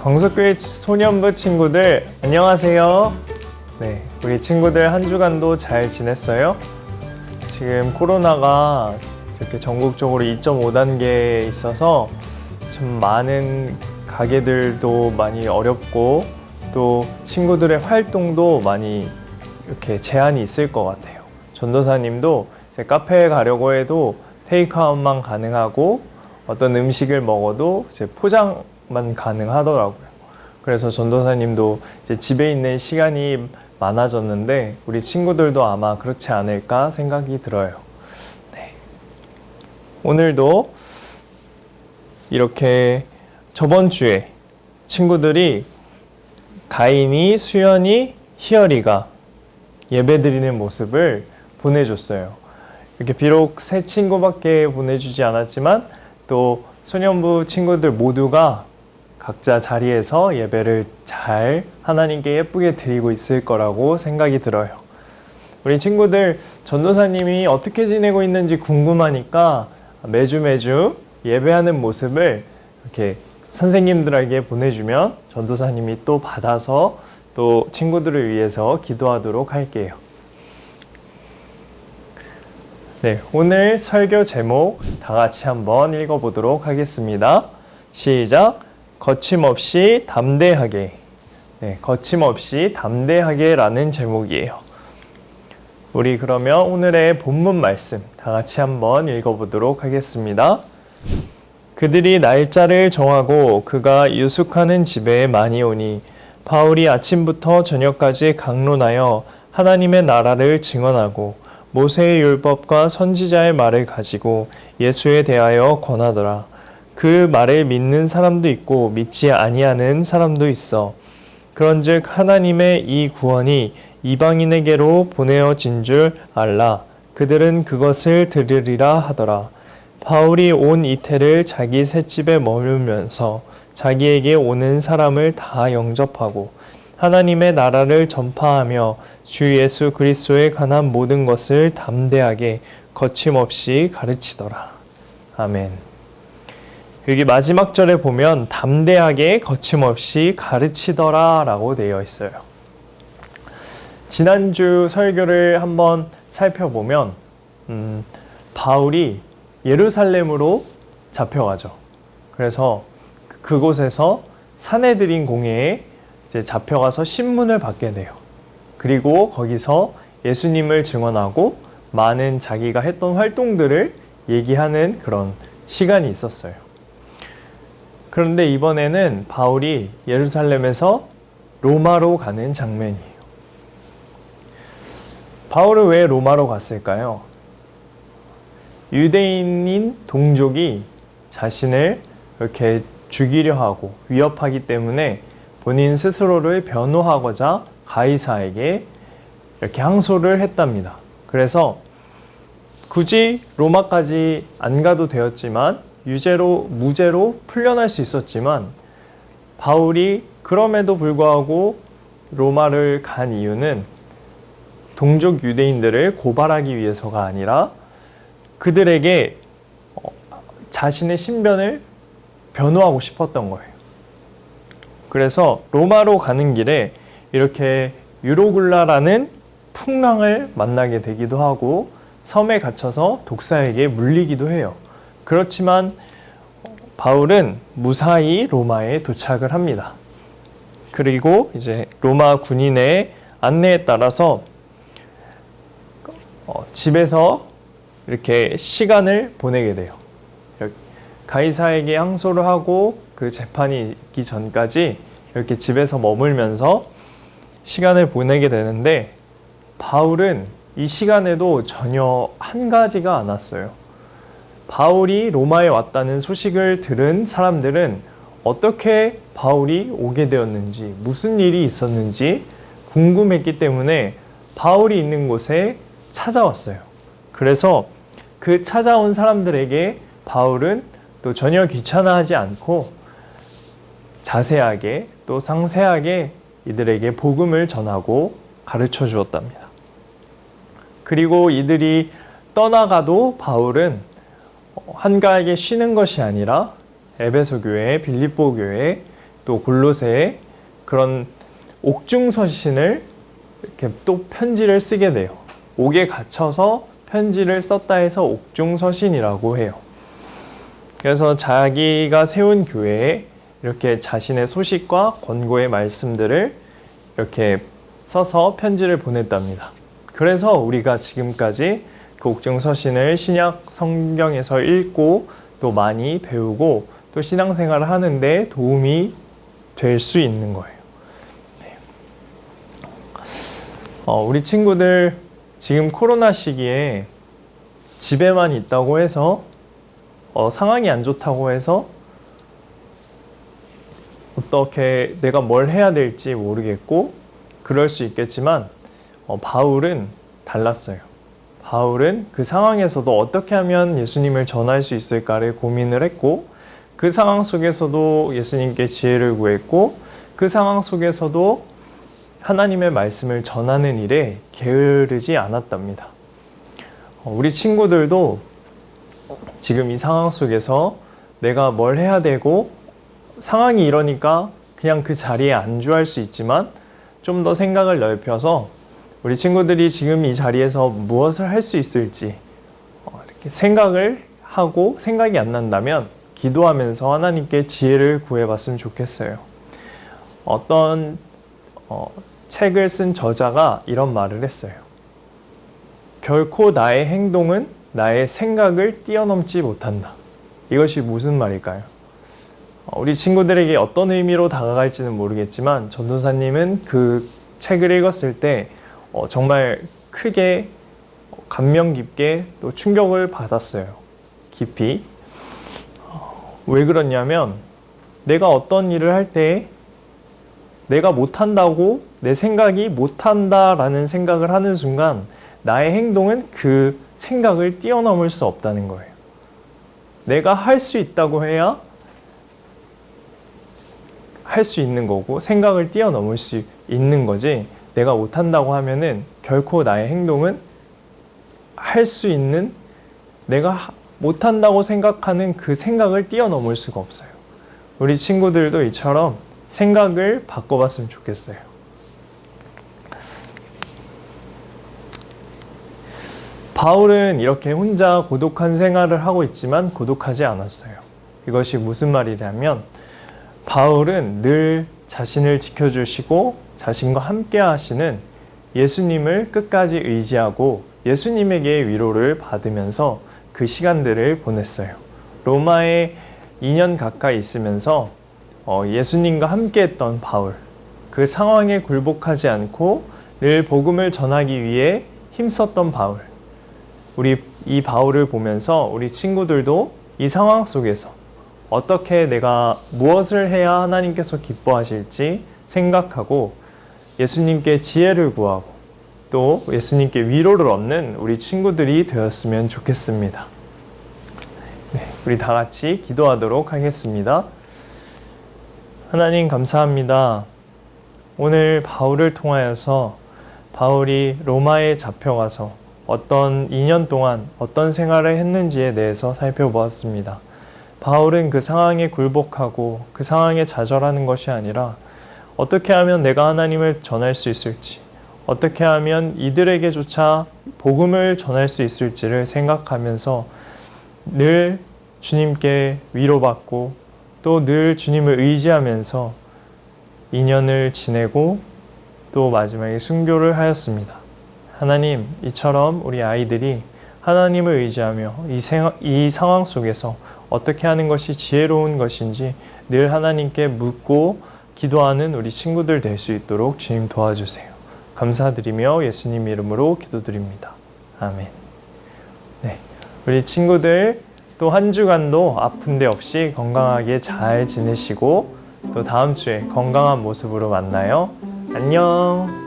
광석교회 소년부 친구들 안녕하세요. 네, 우리 친구들 한 주간도 잘 지냈어요? 지금 코로나가 이렇게 전국적으로 2.5단계에 있어서 좀 많은 가게들도 많이 어렵고 또 친구들의 활동도 많이 이렇게 제한이 있을 것 같아요. 전도사님도 제 카페에 가려고 해도 테이크아웃만 가능하고 어떤 음식을 먹어도 이제 포장만 가능하더라고요. 그래서 전도사님도 이제 집에 있는 시간이 많아졌는데 우리 친구들도 아마 그렇지 않을까 생각이 들어요. 네. 오늘도 이렇게 저번 주에 친구들이 가인이, 수연이, 희열이가 예배드리는 모습을 보내줬어요. 이렇게 비록 세 친구밖에 보내주지 않았지만 또 소년부 친구들 모두가 각자 자리에서 예배를 잘 하나님께 예쁘게 드리고 있을 거라고 생각이 들어요. 우리 친구들 전도사님이 어떻게 지내고 있는지 궁금하니까 매주 예배하는 모습을 이렇게 선생님들에게 보내주면 전도사님이 또 받아서 또 친구들을 위해서 기도하도록 할게요. 네, 오늘 설교 제목 다 같이 한번 읽어보도록 하겠습니다. 시작! 거침없이 담대하게. 네, 거침없이 담대하게 라는 제목이에요. 우리 그러면 오늘의 본문 말씀 다 같이 한번 읽어보도록 하겠습니다. 그들이 날짜를 정하고 그가 유숙하는 집에 많이 오니 바울이 아침부터 저녁까지 강론하여 하나님의 나라를 증언하고 모세의 율법과 선지자의 말을 가지고 예수에 대하여 권하더라. 그 말을 믿는 사람도 있고 믿지 아니하는 사람도 있어. 그런즉 하나님의 이 구원이 이방인에게로 보내어진 줄 알라. 그들은 그것을 들으리라 하더라. 바울이 온 이태를 자기 셋집에 머물면서 자기에게 오는 사람을 다 영접하고 하나님의 나라를 전파하며 주 예수 그리스도에 관한 모든 것을 담대하게 거침없이 가르치더라. 아멘. 여기 마지막 절에 보면 담대하게 거침없이 가르치더라 라고 되어 있어요. 지난주 설교를 한번 살펴보면 바울이 예루살렘으로 잡혀가죠. 그래서 그곳에서 사내들인 공회에 이제 잡혀가서 신문을 받게 돼요. 그리고 거기서 예수님을 증언하고 많은 자기가 했던 활동들을 얘기하는 그런 시간이 있었어요. 그런데 이번에는 바울이 예루살렘에서 로마로 가는 장면이에요. 바울은 왜 로마로 갔을까요? 유대인인 동족이 자신을 이렇게 죽이려 하고 위협하기 때문에 본인 스스로를 변호하고자 가이사에게 이렇게 항소를 했답니다. 그래서 굳이 로마까지 안 가도 되었지만 무죄로 풀려날 수 있었지만 바울이 그럼에도 불구하고 로마를 간 이유는 동족 유대인들을 고발하기 위해서가 아니라 그들에게 자신의 신변을 변호하고 싶었던 거예요. 그래서 로마로 가는 길에 이렇게 유로굴라라는 풍랑을 만나게 되기도 하고 섬에 갇혀서 독사에게 물리기도 해요. 그렇지만 바울은 무사히 로마에 도착을 합니다. 그리고 이제 로마 군인의 안내에 따라서 집에서 이렇게 시간을 보내게 돼요. 가이사에게 항소를 하고 그 재판이 있기 전까지 이렇게 집에서 머물면서 시간을 보내게 되는데 바울은 이 시간에도 전혀 한가지가 않았어요. 바울이 로마에 왔다는 소식을 들은 사람들은 어떻게 바울이 오게 되었는지, 무슨 일이 있었는지 궁금했기 때문에 바울이 있는 곳에 찾아왔어요. 그래서 그 찾아온 사람들에게 바울은 또 전혀 귀찮아하지 않고 자세하게 또 상세하게 이들에게 복음을 전하고 가르쳐 주었답니다. 그리고 이들이 떠나가도 바울은 한가하게 쉬는 것이 아니라 에베소 교회, 빌립보 교회, 또 골로새에 그런 옥중서신을 이렇게 또 편지를 쓰게 돼요. 옥에 갇혀서 편지를 썼다 해서 옥중서신이라고 해요. 그래서 자기가 세운 교회에 이렇게 자신의 소식과 권고의 말씀들을 이렇게 써서 편지를 보냈답니다. 그래서 우리가 지금까지 그 옥중서신을 신약 성경에서 읽고 또 많이 배우고 또 신앙생활을 하는데 도움이 될 수 있는 거예요. 네. 우리 친구들 지금 코로나 시기에 집에만 있다고 해서 상황이 안 좋다고 해서 어떻게 내가 뭘 해야 될지 모르겠고 그럴 수 있겠지만 바울은 달랐어요. 바울은 그 상황에서도 어떻게 하면 예수님을 전할 수 있을까를 고민을 했고 그 상황 속에서도 예수님께 지혜를 구했고 그 상황 속에서도 하나님의 말씀을 전하는 일에 게으르지 않았답니다. 우리 친구들도 지금 이 상황 속에서 내가 뭘 해야 되고 상황이 이러니까 그냥 그 자리에 안주할 수 있지만 좀 더 생각을 넓혀서 우리 친구들이 지금 이 자리에서 무엇을 할 수 있을지 이렇게 생각을 하고 생각이 안 난다면 기도하면서 하나님께 지혜를 구해봤으면 좋겠어요. 어떤 책을 쓴 저자가 이런 말을 했어요. 결코 나의 행동은 나의 생각을 뛰어넘지 못한다. 이것이 무슨 말일까요? 우리 친구들에게 어떤 의미로 다가갈지는 모르겠지만 전도사님은 그 책을 읽었을 때 정말 크게 감명 깊게 또 충격을 받았어요. 깊이. 왜 그러냐면 내가 어떤 일을 할 때 내가 못한다고 내 생각이 못한다라는 생각을 하는 순간 나의 행동은 그 생각을 뛰어넘을 수 없다는 거예요. 내가 할 수 있다고 해야 할 수 있는 거고 생각을 뛰어넘을 수 있는 거지 내가 못한다고 하면은 결코 나의 행동은 할 수 있는 내가 못한다고 생각하는 그 생각을 뛰어넘을 수가 없어요. 우리 친구들도 이처럼 생각을 바꿔봤으면 좋겠어요. 바울은 이렇게 혼자 고독한 생활을 하고 있지만 고독하지 않았어요. 이것이 무슨 말이냐면 바울은 늘 자신을 지켜주시고 자신과 함께 하시는 예수님을 끝까지 의지하고 예수님에게 위로를 받으면서 그 시간들을 보냈어요. 로마에 2년 가까이 있으면서 예수님과 함께 했던 바울, 그 상황에 굴복하지 않고 늘 복음을 전하기 위해 힘썼던 바울. 우리 이 바울을 보면서 우리 친구들도 이 상황 속에서 어떻게 내가 무엇을 해야 하나님께서 기뻐하실지 생각하고 예수님께 지혜를 구하고 또 예수님께 위로를 얻는 우리 친구들이 되었으면 좋겠습니다. 네, 우리 다 같이 기도하도록 하겠습니다. 하나님 감사합니다. 오늘 바울을 통하여서 바울이 로마에 잡혀가서 어떤 2년 동안 어떤 생활을 했는지에 대해서 살펴보았습니다. 바울은 그 상황에 굴복하고 그 상황에 좌절하는 것이 아니라 어떻게 하면 내가 하나님을 전할 수 있을지, 어떻게 하면 이들에게조차 복음을 전할 수 있을지를 생각하면서 늘 주님께 위로받고 또 늘 주님을 의지하면서 2년을 지내고 또 마지막에 순교를 하였습니다. 하나님, 이처럼 우리 아이들이 하나님을 의지하며 이 상황 속에서 어떻게 하는 것이 지혜로운 것인지 늘 하나님께 묻고 기도하는 우리 친구들 될 수 있도록 주님 도와주세요. 감사드리며 예수님 이름으로 기도드립니다. 아멘. 네, 우리 친구들 또 한 주간도 아픈 데 없이 건강하게 잘 지내시고 또 다음 주에 건강한 모습으로 만나요. 안녕.